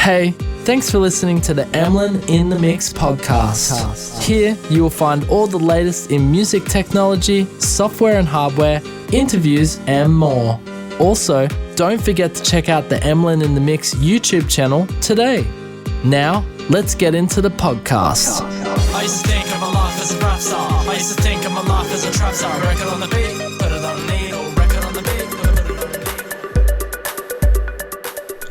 Hey, thanks for listening to the Emlyn in the Mix podcast. Here you will find all the latest in music technology, software and hardware, interviews and more. Also, don't forget to check out the Emlyn in the Mix YouTube channel today. Now, let's get into the podcast. I used to think of my life as a rap star. I used to think of my life as a trap star. Record on the beat, put it on the needle. Record on the beat, put it on the needle.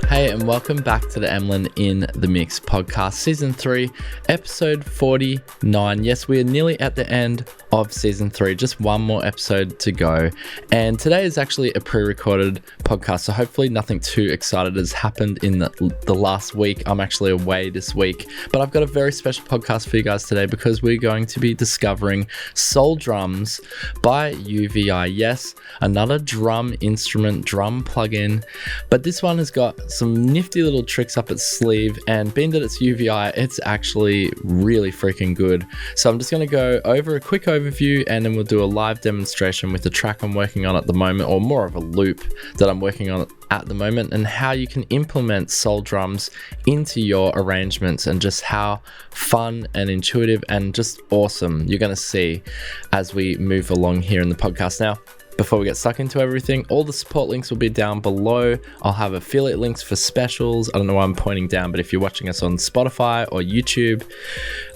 Hey, and welcome back to the Emlyn in the Mix podcast, season 3, episode 49. Yes, we are nearly at the end of season 3, just one more episode to go. And today is actually a pre-recorded podcast, so hopefully nothing too exciting has happened in the last week. I'm actually away this week, but I've got a very special podcast for you guys today because we're going to be discovering Soul Drums by UVI. Yes, another drum instrument, drum plugin, but this one has got some nifty little tricks up its sleeve, and being that it's UVI, it's actually really freaking good. So I'm just going to go over a quick overview and then we'll do a live demonstration with the track I'm working on at the moment, or more of a loop that I'm working on at the moment, and how you can implement Soul Drums into your arrangements and just how fun and intuitive and just awesome you're going to see as we move along here in the podcast. Now, before we get stuck into everything, all the support links will be down below. I'll have affiliate links for specials. I don't know why I'm pointing down, but if you're watching us on Spotify or YouTube,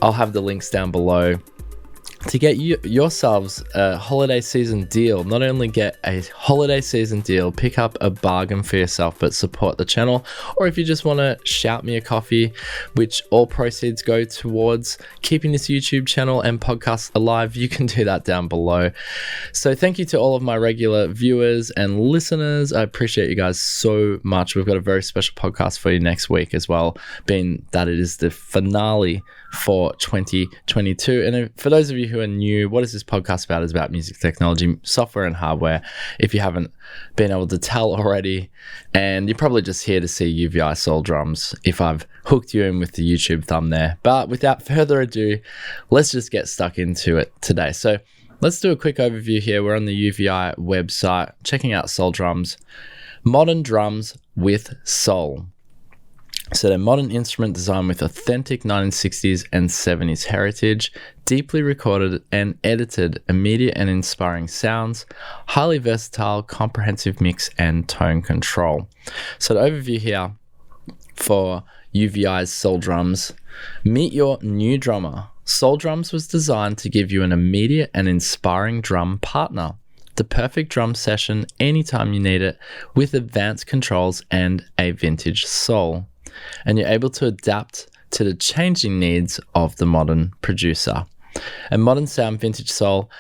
I'll have the links down below. To get yourselves a holiday season deal, not only get a holiday season deal, pick up a bargain for yourself, but support the channel. Or if you just want to shout me a coffee, which all proceeds go towards keeping this YouTube channel and podcast alive, you can do that down below. So thank you to all of my regular viewers and listeners. I appreciate you guys so much. We've got a very special podcast for you next week as well, being that it is the finale for 2022. And for those of you who are new, what is this podcast about? It's about music technology, software and hardware, if you haven't been able to tell already. And you're probably just here to see UVI Soul Drums if I've hooked you in with the YouTube thumb there. But without further ado, let's just get stuck into it today. So let's do a quick overview here. We're on the UVI website, checking out Soul Drums. Modern drums with soul. So they're modern instrument designed with authentic 1960s and 70s heritage, deeply recorded and edited, immediate and inspiring sounds, highly versatile, comprehensive mix and tone control. So the overview here for UVI's Soul Drums: meet your new drummer. Soul Drums was designed to give you an immediate and inspiring drum partner. The perfect drum session anytime you need it, with advanced controls and a vintage soul. And you're able to adapt to the changing needs of the modern producer. And modern sound vintage soul,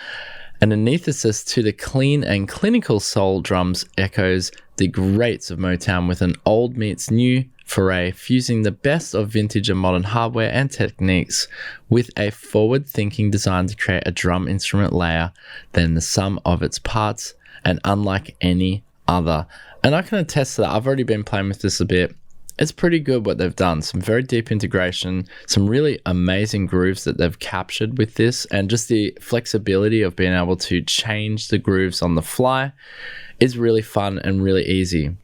an antithesis to the clean and clinical Soul Drums, echoes the greats of Motown with an old meets new foray, fusing the best of vintage and modern hardware and techniques with a forward-thinking design to create a drum instrument layer than the sum of its parts and unlike any other. And I can attest to that. I've already been playing with this a bit. It's pretty good what they've done. Some very deep integration, some really amazing grooves that they've captured with this, and just the flexibility of being able to change the grooves on the fly is really fun and really easy.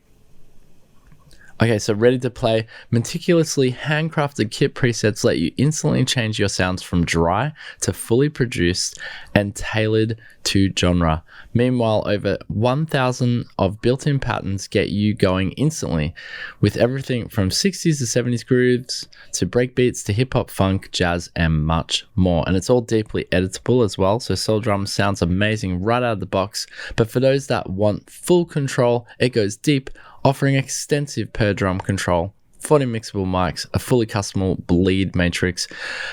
Okay, so ready to play. Meticulously handcrafted kit presets let you instantly change your sounds from dry to fully produced and tailored to genre. Meanwhile, over 1,000 of built-in patterns get you going instantly, with everything from 60s to 70s grooves to breakbeats to hip-hop, funk, jazz, and much more. And it's all deeply editable as well, so Soul Drums sounds amazing right out of the box. But for those that want full control, it goes deep, offering extensive per drum control, 40 mixable mics, a fully customizable bleed matrix,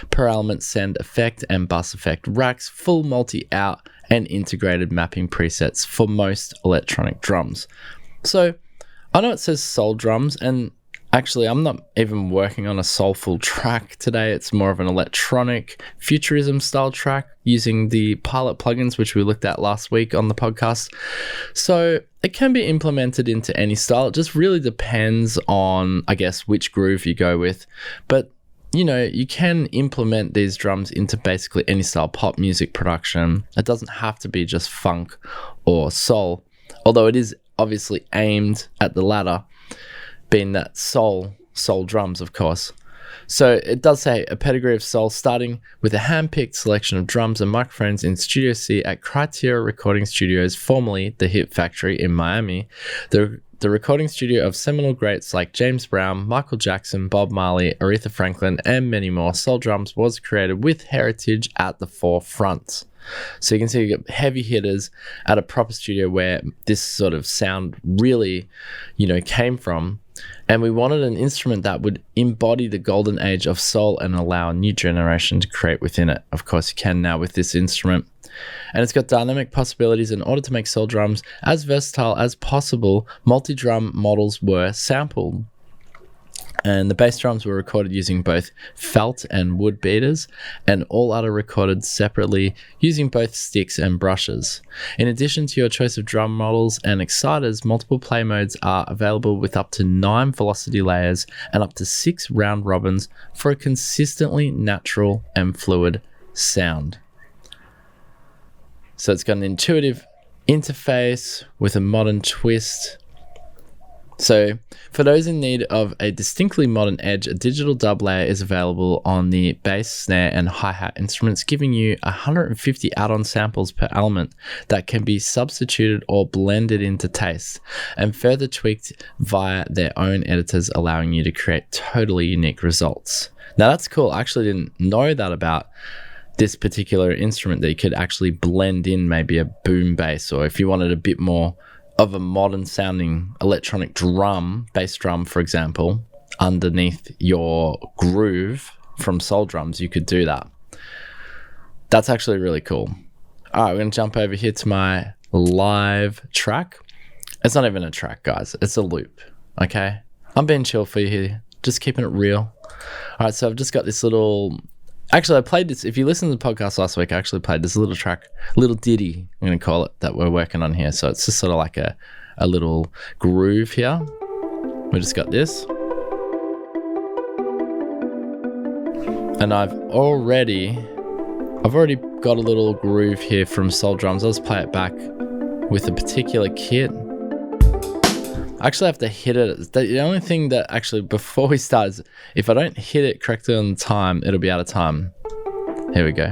per element send effect and bus effect racks, full multi-out and integrated mapping presets for most electronic drums. So I know it says Soul Drums, and actually I'm not even working on a soulful track today. It's more of an electronic futurism style track using the pilot plugins, which we looked at last week on the podcast. So it can be implemented into any style. It just really depends on, I guess, which groove you go with. But you know, you can implement these drums into basically any style pop music production. It doesn't have to be just funk or soul, although it is obviously aimed at the latter, being that soul Soul Drums, of course. So it does say a pedigree of soul, starting with a hand-picked selection of drums and microphones in Studio C at Criteria Recording Studios, formerly the Hit Factory in Miami. The recording studio of seminal greats like James Brown, Michael Jackson, Bob Marley, Aretha Franklin, and many more. Soul Drums was created with heritage at the forefront. So you can see you get heavy hitters at a proper studio where this sort of sound really, came from. And we wanted an instrument that would embody the golden age of soul and allow a new generation to create within it. Of course, you can now with this instrument. And it's got dynamic possibilities. In order to make Soul Drums as versatile as possible, multi-drum models were sampled. And the bass drums were recorded using both felt and wood beaters, and all other recorded separately using both sticks and brushes. In addition to your choice of drum models and exciters, multiple play modes are available with up to 9 velocity layers and up to 6 round robins for a consistently natural and fluid sound. So it's got an intuitive interface with a modern twist. So for those in need of a distinctly modern edge, a digital dub layer is available on the bass, snare, and hi-hat instruments, giving you 150 add-on samples per element that can be substituted or blended into taste, and further tweaked via their own editors, allowing you to create totally unique results. Now that's cool. I actually didn't know that about this particular instrument, that you could actually blend in maybe a boom bass, or if you wanted a bit more of a modern sounding electronic drum, bass drum, for example, underneath your groove from Soul Drums, you could do that. That's actually really cool. All right, we're going to jump over here to my live track. It's not even a track, guys. It's a loop, okay? I'm being chill for you here, just keeping it real. All right, so I've just got this little... Actually, I played this. If you listened to the podcast last week, I actually played this little track, little ditty, I'm going to call it, that we're working on here. So it's just sort of like a little groove here. We just got this. And I've already got a little groove here from Soul Drums. I'll just play it back with a particular kit. I actually have to hit it. The only thing that actually, before we start, is if I don't hit it correctly on time, it'll be out of time. Here we go.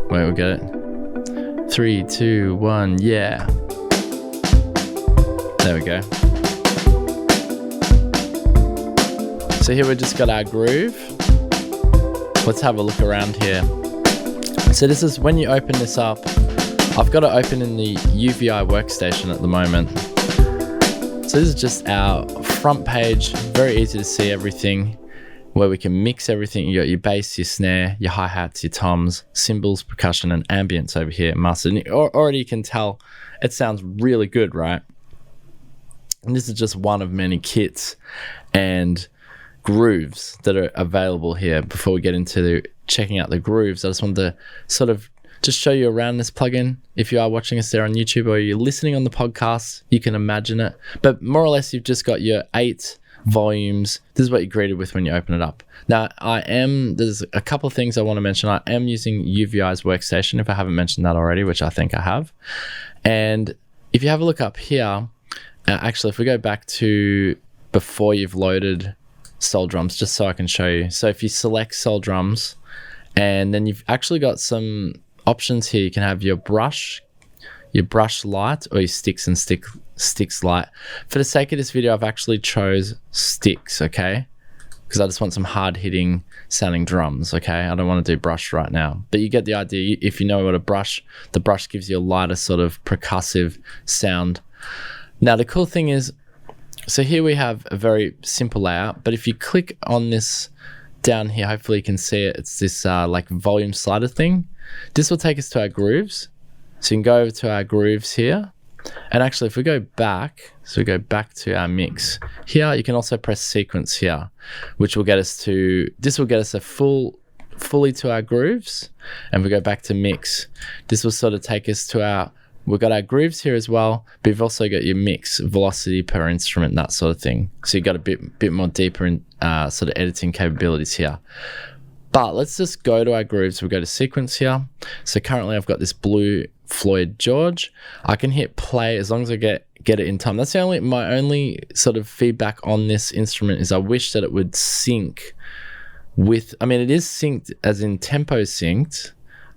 Wait, we get it. 3, 2, 1, yeah. There we go. So here we just got our groove. Let's have a look around here. So this is when you open this up. I've got it open in the UVI workstation at the moment. So this is just our front page, very easy to see everything, where we can mix everything. You got your bass, your snare, your hi-hats, your toms, cymbals, percussion, and ambience over here mastered. And already you can tell it sounds really good, right? And this is just one of many kits and grooves that are available here. Before we get into checking out the grooves, I just wanted to sort of just show you around this plugin. If you are watching us there on YouTube or you're listening on the podcast, you can imagine it. But more or less, you've just got your 8 volumes. This is what you're greeted with when you open it up. Now, there's a couple of things I want to mention. I am using UVI's workstation, if I haven't mentioned that already, which I think I have. And if you have a look up here, actually, if we go back to before you've loaded Soul Drums, just so I can show you. So if you select Soul Drums, and then you've actually got some options here. You can have your brush light, or your sticks and sticks light. For the sake of this video, I've actually chose sticks, okay? Because I just want some hard hitting sounding drums, okay? I don't want to do brush right now, but you get the idea. If you know what the brush gives you a lighter sort of percussive sound. Now the cool thing is, so here we have a very simple layout, but if you click on this down here, hopefully you can see it. It's this like volume slider thing. This will take us to our grooves. So you can go over to our grooves here. And actually, if we go back, so we go back to our mix here, you can also press sequence here, which will get us to, this will get us fully to our grooves. And we go back to mix. This will sort of take us to we've got our grooves here as well, but you've also got your mix, velocity per instrument, that sort of thing. So you've got a bit more deeper in sort of editing capabilities here. But let's just go to our grooves. We'll go to sequence here. So currently I've got this blue Floyd George. I can hit play as long as I get it in time. That's my only sort of feedback on this instrument is I wish that it would sync with, I mean, it is synced as in tempo synced,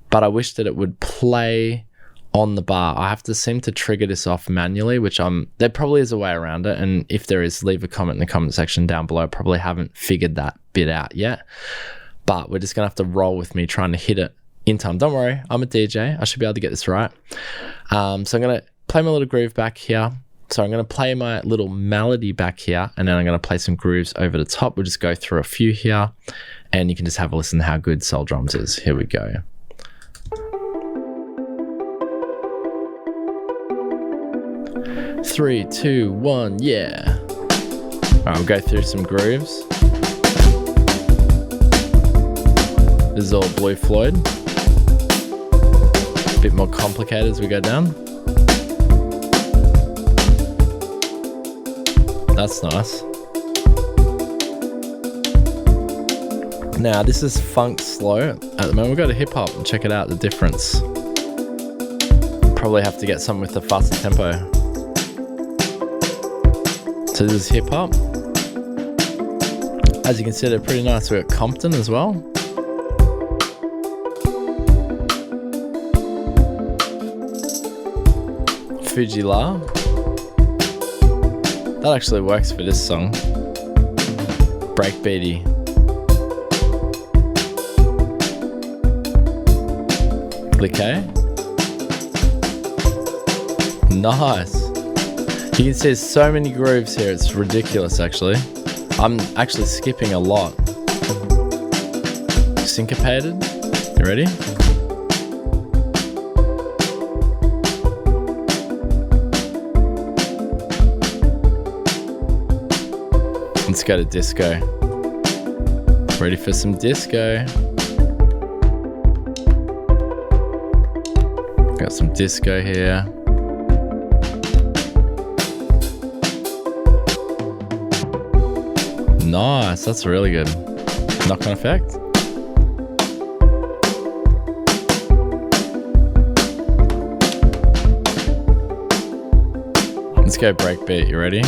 but I wish that it would play on the bar. I have to seem to trigger this off manually, which there probably is a way around it. And if there is, leave a comment in the comment section down below. I probably haven't figured that bit out yet, but we're just gonna have to roll with me trying to hit it in time. Don't worry, I'm a DJ. I should be able to get this right. So I'm gonna play my little groove back here. So I'm gonna play my little melody back here, and then I'm gonna play some grooves over the top. We'll just go through a few here, and you can just have a listen to how good Soul Drums is. Here we go. Three, two, one, yeah. All right, we'll go through some grooves. This is all Blue Floyd. A bit more complicated as we go down. That's nice. Now this is funk slow. At the moment we've got a hip hop, and check it out, the difference. Probably have to get something with the faster tempo. So this is hip hop. As you can see, they're pretty nice. We've got Compton as well. Fuji La. That actually works for this song. Breakbeaty. Cliquet. Nice. You can see there's so many grooves here, it's ridiculous actually. I'm actually skipping a lot. Syncopated. You ready? Let's go to disco. Ready for some disco. Got some disco here. Nice, that's really good. Knock-on effect. Let's go breakbeat, you ready?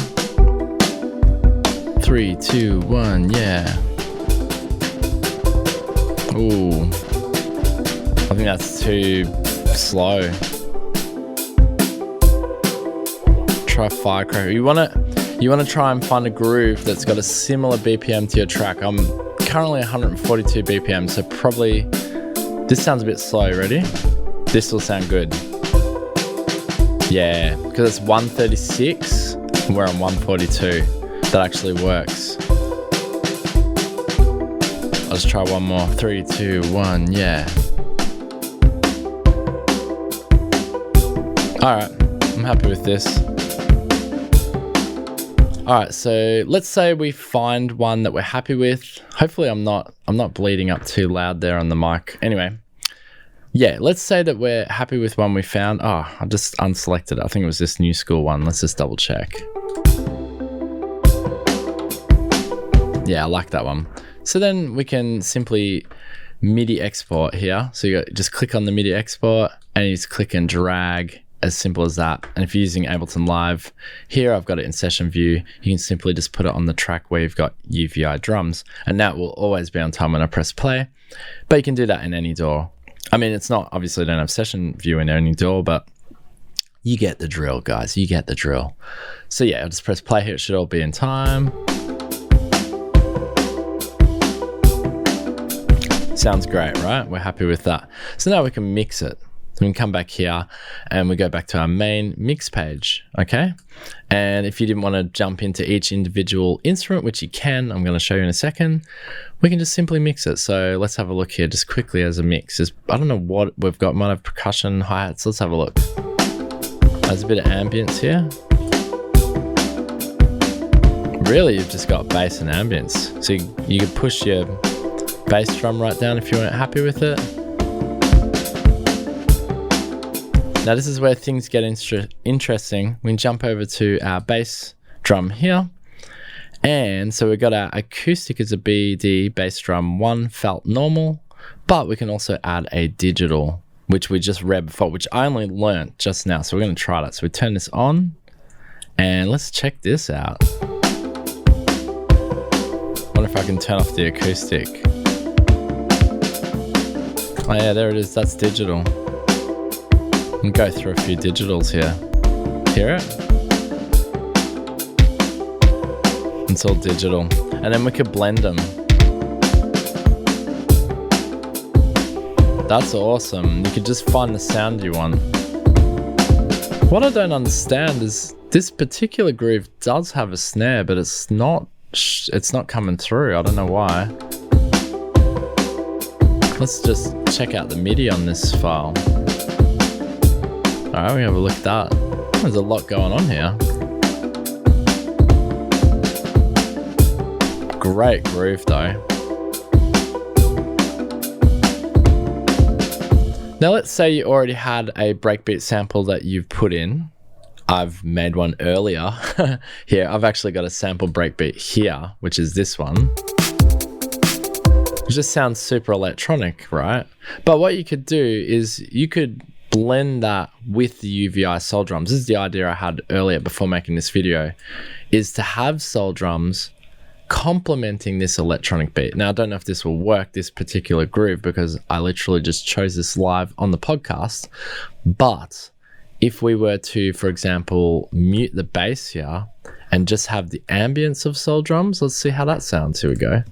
3, 2, 1, yeah. Ooh. I think that's too slow. Try Firecracker. You wanna try and find a groove that's got a similar BPM to your track. I'm currently 142 BPM, so probably this sounds a bit slow. Ready? This will sound good. Yeah, because it's 136 and we're on 142. That actually works. I'll just try one more. 3, 2, 1, yeah. Alright, I'm happy with this. Alright, so let's say we find one that we're happy with. Hopefully I'm not bleeding up too loud there on the mic. Anyway, yeah, let's say that we're happy with one we found. Oh, I just unselected it. I think it was this new school one. Let's just double check. Yeah, I like that one. So then we can simply MIDI export here. So you just click on the MIDI export and you just click and drag, as simple as that. And if you're using Ableton Live, here I've got it in session view. You can simply just put it on the track where you've got UVI drums, and that will always be on time when I press play. But you can do that in any DAW. I mean, it's not, obviously I don't have session view in any DAW, but you get the drill, guys. You get the drill. So yeah, I'll just press play here. It should all be in time. Sounds great, right? We're happy with that. So now we can mix it. So we can come back here and we go back to our main mix page, okay? And if you didn't want to jump into each individual instrument, which you can, I'm going to show you in a second, we can just simply mix it. So let's have a look here just quickly as a mix. I don't know what we've got. Might have percussion, hi-hats. Let's have a look. There's a bit of ambience here. Really, you've just got bass and ambience. So you could push your bass drum right down if you weren't happy with it. Now this is where things get interesting. We can jump over to our bass drum here. And so we've got our acoustic as a BD bass drum 1 felt normal, but we can also add a digital which we just read before, which I only learnt just now. So we're going to try that. So we turn this on and let's check this out. Wonder if I can turn off the acoustic. Oh yeah, there it is. That's digital. And go through a few digitals here. Hear it? It's all digital. And then we could blend them. That's awesome. You could just find the sound you want. What I don't understand is this particular groove does have a snare, but it's not coming through. I don't know why. Let's just check out the Midi on this file. Alright, we have a look at that. There's a lot going on here. Great groove though. Now let's say you already had a breakbeat sample that you've put in. I've made one earlier. Here, I've actually got a sample breakbeat here, which is this one. It just sounds super electronic, right? But what you could do is you could blend that with the UVI Soul Drums. This is the idea I had earlier before making this video, is to have Soul Drums complementing this electronic beat. Now, I don't know if this will work, this particular groove, because I literally just chose this live on the podcast. But if we were to, for example, mute the bass here and just have the ambience of Soul Drums, let's see how that sounds. Here we go.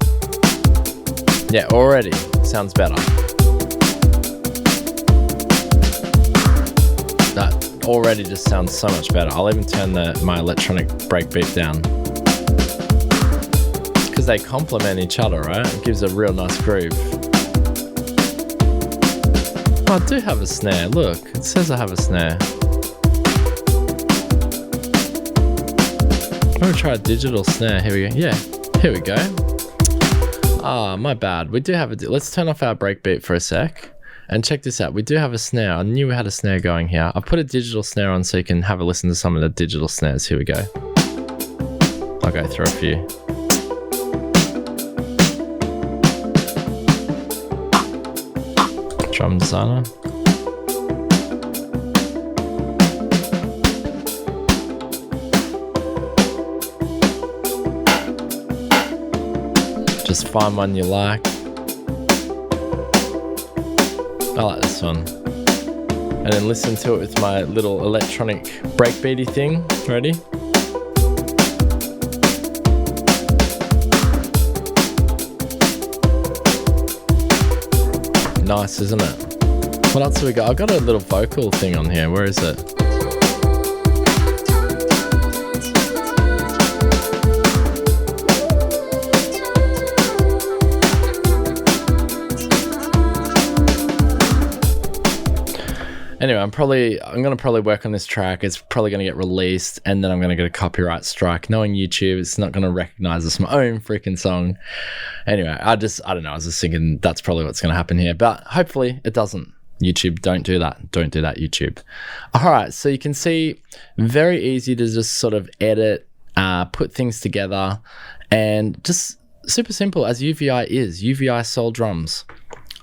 Yeah, already sounds better. That already just sounds so much better. I'll even turn my electronic breakbeat down. Because they complement each other, right? It gives a real nice groove. Oh, I do have a snare. Look, it says I have a snare. I'm gonna try a digital snare. Here we go. Yeah, here we go. Ah, my bad. We do have let's turn off our breakbeat for a sec. And check this out. We do have a snare. I knew we had a snare going here. I've put a digital snare on so you can have a listen to some of the digital snares. Here we go. I'll go through a few. Drum designer. Just find one you like. I like this one. And then listen to it with my little electronic breakbeaty thing. Ready? Nice, isn't it? What else have we got? I've got a little vocal thing on here. Where is it? Anyway, I'm gonna probably work on this track. It's probably gonna get released, and then I'm gonna get a copyright strike. Knowing YouTube, it's not gonna recognize it's my own freaking song. Anyway, I don't know. I was just thinking that's probably what's gonna happen here, but hopefully it doesn't. YouTube, don't do that. Don't do that, YouTube. All right, so you can see, very easy to just sort of edit, put things together, and just super simple as UVI is. UVI Soul Drums.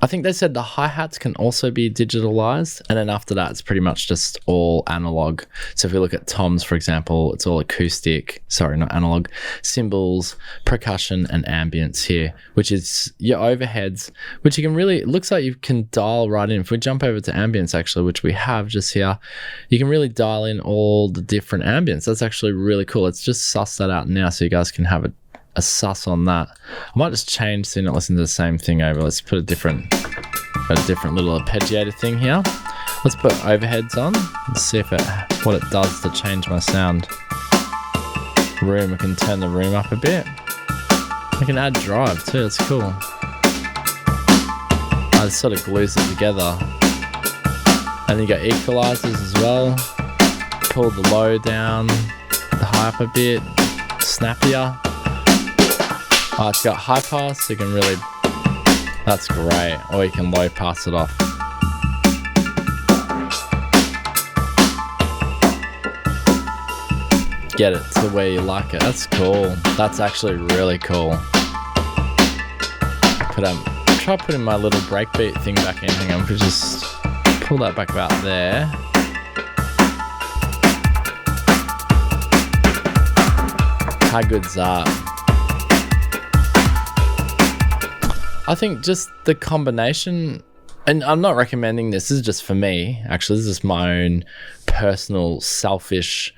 I think they said the hi-hats can also be digitalized, and then after that, it's pretty much just all analog. So if we look at toms, for example, it's all acoustic, sorry, not analog, cymbals, percussion, and ambience here, which is your overheads, which you can really, it looks like you can dial right in. If we jump over to ambience, actually, which we have just here, you can really dial in all the different ambience. That's actually really cool. Let's just suss that out now so you guys can have a suss on that. I might just change so you're not listening to the same thing over. Let's put a different little arpeggiator thing here. Let's put overheads on. Let's see if what it does to change my sound. Room, we can turn the room up a bit. We can add drive too, that's cool. It sort of glues it together. And you got equalizers as well. Pull the low down, the high up a bit, snappier. Oh, it's got high pass, so you can really, that's great. Or you can low pass it off. Get it to where you like it. That's cool. That's actually really cool. Try putting my little breakbeat thing back in. Hang on, we just pull that back about there. How good's that? I think just the combination, and I'm not recommending this is just for me, actually, this is my own personal, selfish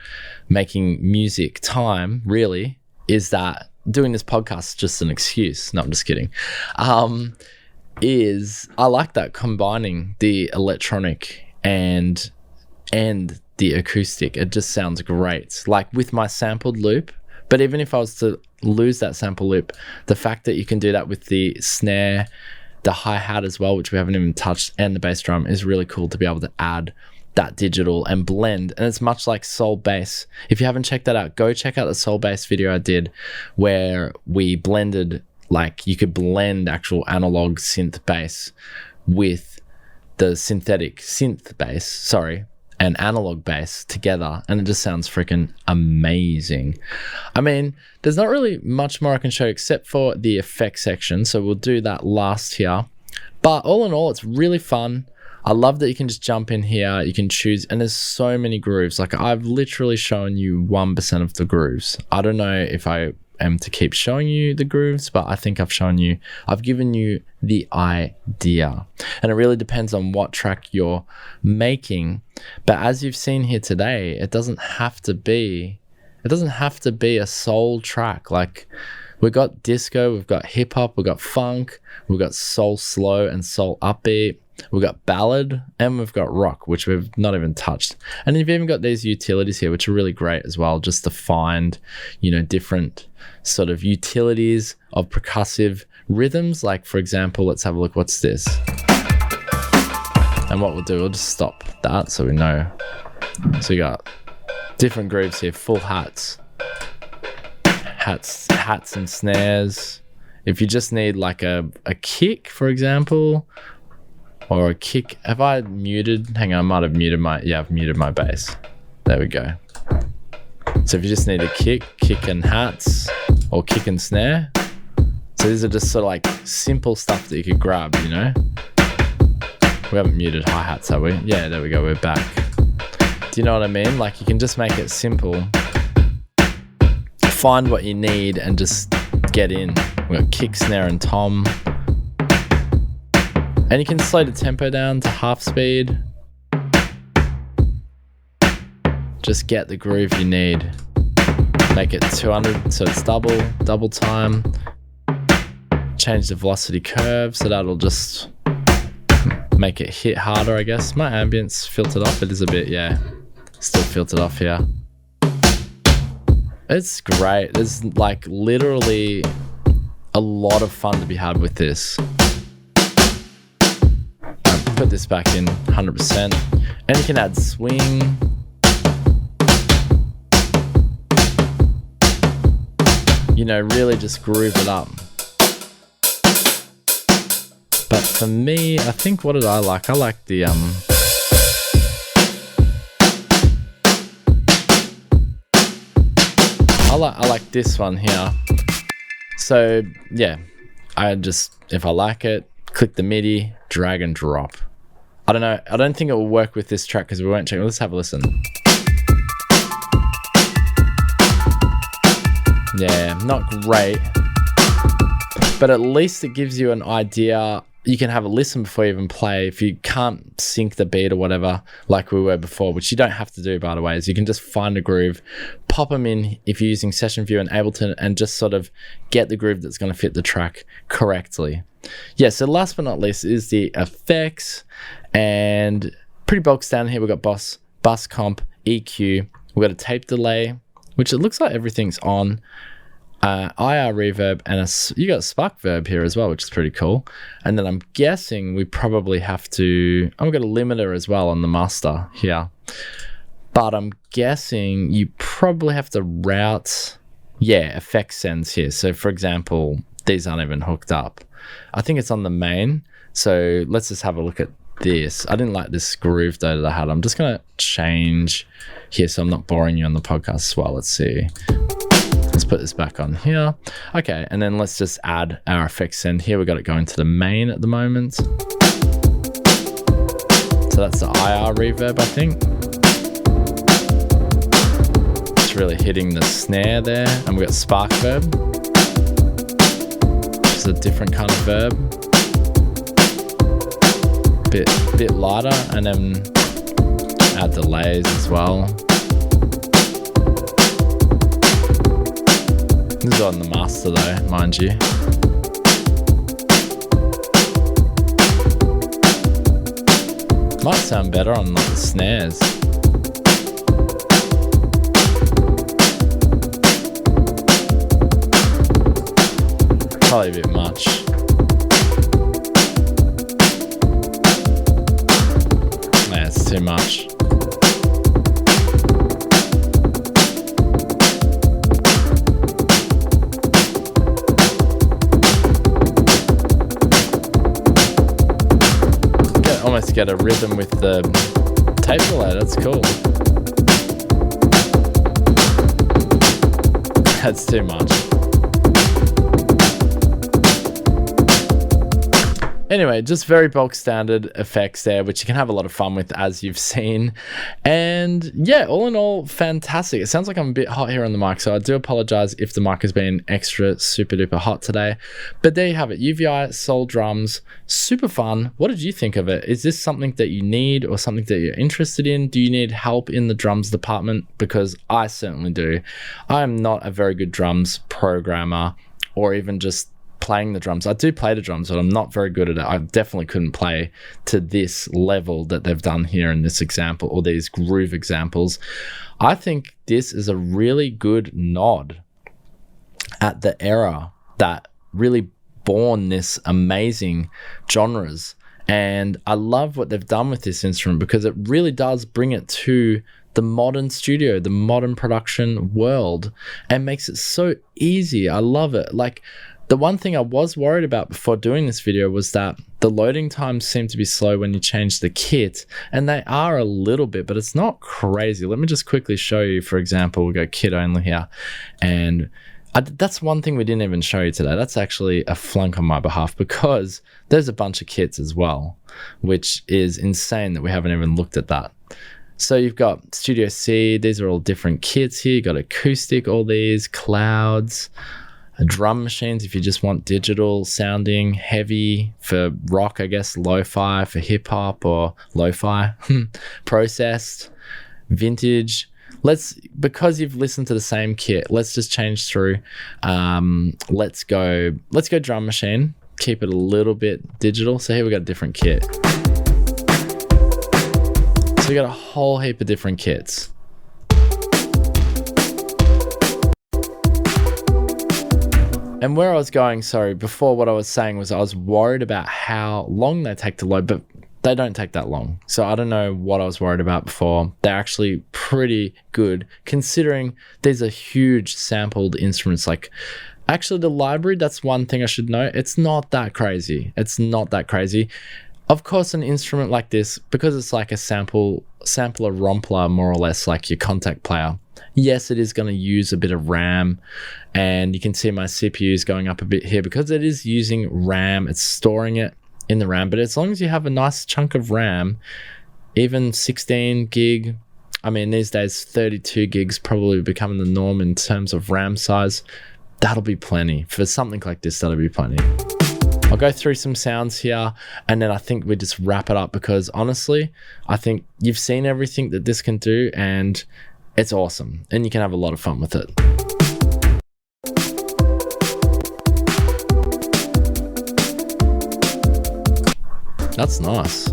making music time, really, is that doing this podcast is just an excuse. No, I'm just kidding. Is I like that combining the electronic and the acoustic. It just sounds great. Like with my sampled loop, but even if I was to lose that sample loop, the fact that you can do that with the snare, the hi-hat as well, which we haven't even touched, and the bass drum is really cool to be able to add that digital and blend. And it's much like soul bass. If you haven't checked that out, go check out the soul bass video I did where we blended, like you could blend actual analog synth bass with the synthetic synth bass, and analog bass together, and it just sounds freaking amazing. I mean, there's not really much more I can show except for the effects section, so we'll do that last here. But all in all, it's really fun. I love that you can just jump in here, you can choose, and there's so many grooves. Like I've literally shown you 1% of the grooves. I don't know if I am to keep showing you the grooves, but I think I've given you the idea. And it really depends on what track you're making. But as you've seen here today, it doesn't have to be a soul track. Like we've got disco, we've got hip hop, we've got funk, we've got soul slow and soul upbeat. We've got ballad and we've got rock, which we've not even touched. And you've even got these utilities here, which are really great as well, just to find, different sort of utilities of percussive rhythms. Like, for example, let's have a look. What's this? And what we'll do, we'll just stop that so we know. So we got different grooves here, full hats and snares. If you just need like a kick, for example, or a kick. Have I muted? Hang on, I might have muted I've muted my bass. There we go. So if you just need a kick and hats, or kick and snare. So these are just sort of like simple stuff that you could grab, We haven't muted hi-hats, have we? Yeah, there we go, we're back. Do you know what I mean? Like you can just make it simple. Find what you need and just get in. We've got kick, snare, and tom. And you can slow the tempo down to half speed. Just get the groove you need. Make it 200 so it's double time. Change the velocity curve so that'll just make it hit harder, I guess. My ambience filtered off. It is a bit, still filtered off here. It's great. There's like literally a lot of fun to be had with this. Put this back in 100%, and you can add swing. Really just groove it up. But for me, I think, what did I like? I like the I like this one here. So yeah, if I like it, click the Midi, drag and drop. I don't know. I don't think it will work with this track because we won't check. Let's have a listen. Yeah, not great. But at least it gives you an idea. You can have a listen before you even play. If you can't sync the beat or whatever, like we were before, which you don't have to do, by the way, is you can just find a groove, pop them in if you're using Session View and Ableton, and just sort of get the groove that's going to fit the track correctly. Yeah, so last but not least is the effects. And pretty bulk standard here. We've got bus comp, EQ. We've got a tape delay, which it looks like everything's on. IR reverb, and you got a spark verb here as well, which is pretty cool. And then I'm guessing we probably have to, I've got a limiter as well on the master here. But I'm guessing you probably have to route, effect sends here. So for example, these aren't even hooked up. I think it's on the main. So let's just have a look at this. I didn't like this groove though that I had. I'm just going to change here so I'm not boring you on the podcast as well. Let's see. Let's put this back on here. Okay, and then let's just add our effects send here. We've got it going to the main at the moment. So So that's the IR reverb, I think. It's really hitting the snare there. And we got spark verb, which is a different kind of verb. Bit lighter, and then add delays as well. This is on the master though, mind you. Might sound better on like the snares. Probably a bit much. Nah, it's too much. Almost get a rhythm with the tape delay. That's cool. That's too much. Anyway, just very bulk standard effects there, which you can have a lot of fun with, as you've seen. And yeah, all in all, fantastic. It sounds like I'm a bit hot here on the mic, so I do apologize if the mic has been extra super duper hot today. But there you have it, UVI Soul Drums, super fun. What did you think of it? Is this something that you need or something that you're interested in? Do you need help in the drums department? Because I certainly do. I am not a very good drums programmer or even just playing the drums. I do play the drums, but I'm not very good at it. I definitely couldn't play to this level that they've done here in this example, or these groove examples. I think this is a really good nod at the era that really born this amazing genres. And I love what they've done with this instrument, because it really does bring it to the modern studio, the modern production world, and makes it so easy. I love it. Like, the one thing I was worried about before doing this video was that the loading times seem to be slow when you change the kit, and they are a little bit, but it's not crazy. Let me just quickly show you. For example, we'll go kit only here, and that's one thing we didn't even show you today. That's actually a flunk on my behalf, because there's a bunch of kits as well, which is insane that we haven't even looked at that. So you've got Studio C. These are all different kits here. You've got acoustic, all these, clouds, drum machines if you just want digital sounding, heavy for rock, I guess, lo-fi for hip-hop, or lo-fi, processed, vintage. Because you've listened to the same kit, let's just change through. Let's go drum machine, keep it a little bit digital. So here we got a different kit. So we got a whole heap of different kits. And where I was going, sorry, before, what I was saying was I was worried about how long they take to load, but they don't take that long. So I don't know what I was worried about before. They're actually pretty good, considering these are huge sampled instruments. Like, actually the library, that's one thing I should know. It's not that crazy. It's not that crazy. Of course, an instrument like this, because it's like a sampler rompler, more or less, like your contact player, yes, it is going to use a bit of RAM, and you can see my CPU is going up a bit here because it is using RAM. It's storing it in the RAM, but as long as you have a nice chunk of RAM, even 16 gig, I mean, these days 32 gigs probably becoming the norm in terms of RAM size, that'll be plenty. For something like this, that'll be plenty. I'll go through some sounds here, and then I think we just wrap it up, because honestly, I think you've seen everything that this can do, and it's awesome, and you can have a lot of fun with it. That's nice.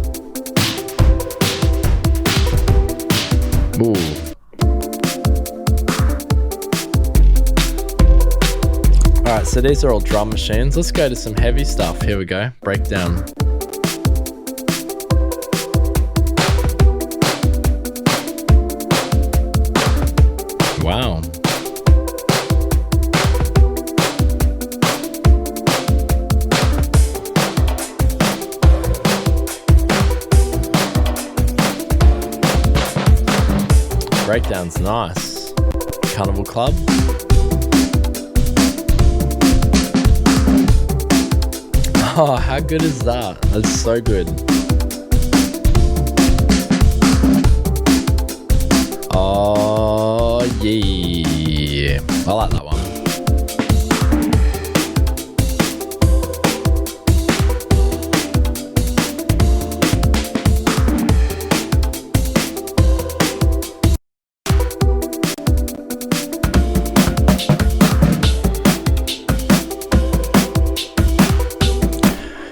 Ooh. Alright, so these are all drum machines. Let's go to some heavy stuff. Here we go. Breakdown. Wow. Breakdown's nice. Carnival Club. Oh, how good is that? That's so good. Yeah, I like that one.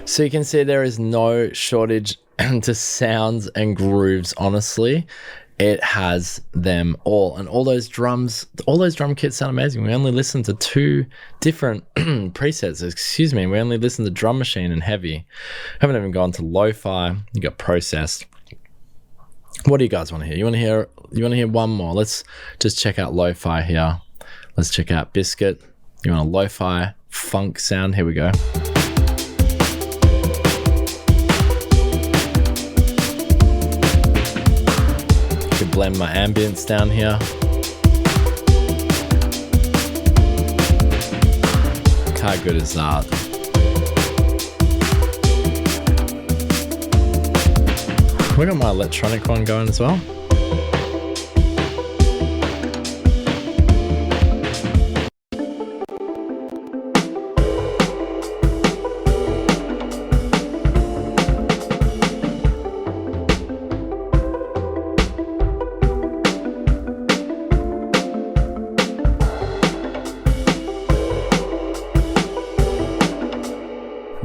So you can see there is no shortage to sounds and grooves, honestly. It has them all. And all those drums, all those drum kits sound amazing. We only listened to 2 different presets, excuse me. We only listened to drum machine and heavy. Haven't even gone to lo-fi. You got processed. What do you guys want to hear? You want to hear one more? Let's just check out lo-fi here. Let's check out Biscuit. You want a lo-fi funk sound? Here we go. Blend my ambience down here. How good is that? We got my electronic one going as well.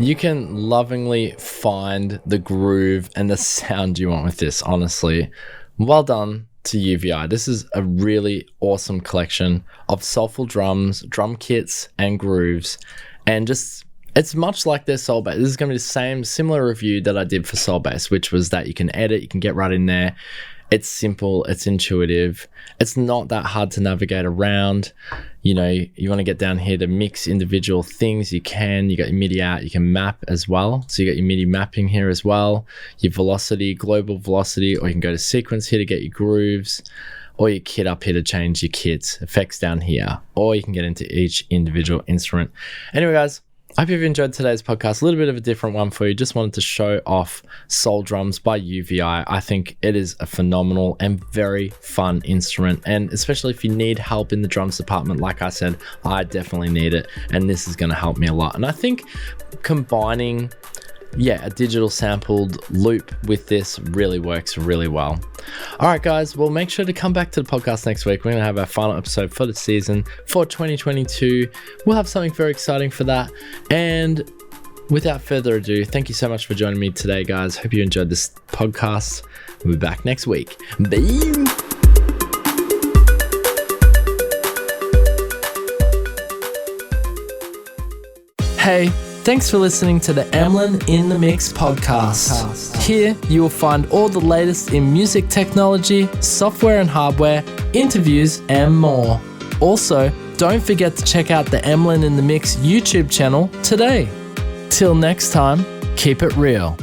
You can lovingly find the groove and the sound you want with this, honestly. Well done to UVI. This is a really awesome collection of soulful drums, drum kits, and grooves. And just, it's much like their Soul Bass. This is going to be the same, similar review that I did for Soul Bass, which was that you can edit, you can get right in there. It's simple, it's intuitive. It's not that hard to navigate around. You know, you want to get down here to mix individual things, you can. You got your Midi out, you can map as well. So you got your Midi mapping here as well. Your velocity, global velocity, or you can go to sequence here to get your grooves, or your kit up here to change your kits, effects down here, or you can get into each individual instrument. Anyway, guys, I hope you've enjoyed today's podcast. A little bit of a different one for you. Just wanted to show off Soul Drums by UVI. I think it is a phenomenal and very fun instrument. And especially if you need help in the drums department, like I said, I definitely need it. And this is going to help me a lot. And I think combining a digital sampled loop with this really works really well. All right, guys, well, make sure to come back to the podcast next week. We're going to have our final episode for the season for 2022. We'll have something very exciting for that. And without further ado, thank you so much for joining me today, guys. Hope you enjoyed this podcast. We'll be back next week. Bye. Hey, thanks for listening to the Emlyn in the Mix podcast. Here you will find all the latest in music technology, software and hardware, interviews, and more. Also, don't forget to check out the Emlyn in the Mix YouTube channel today. Till next time, keep it real.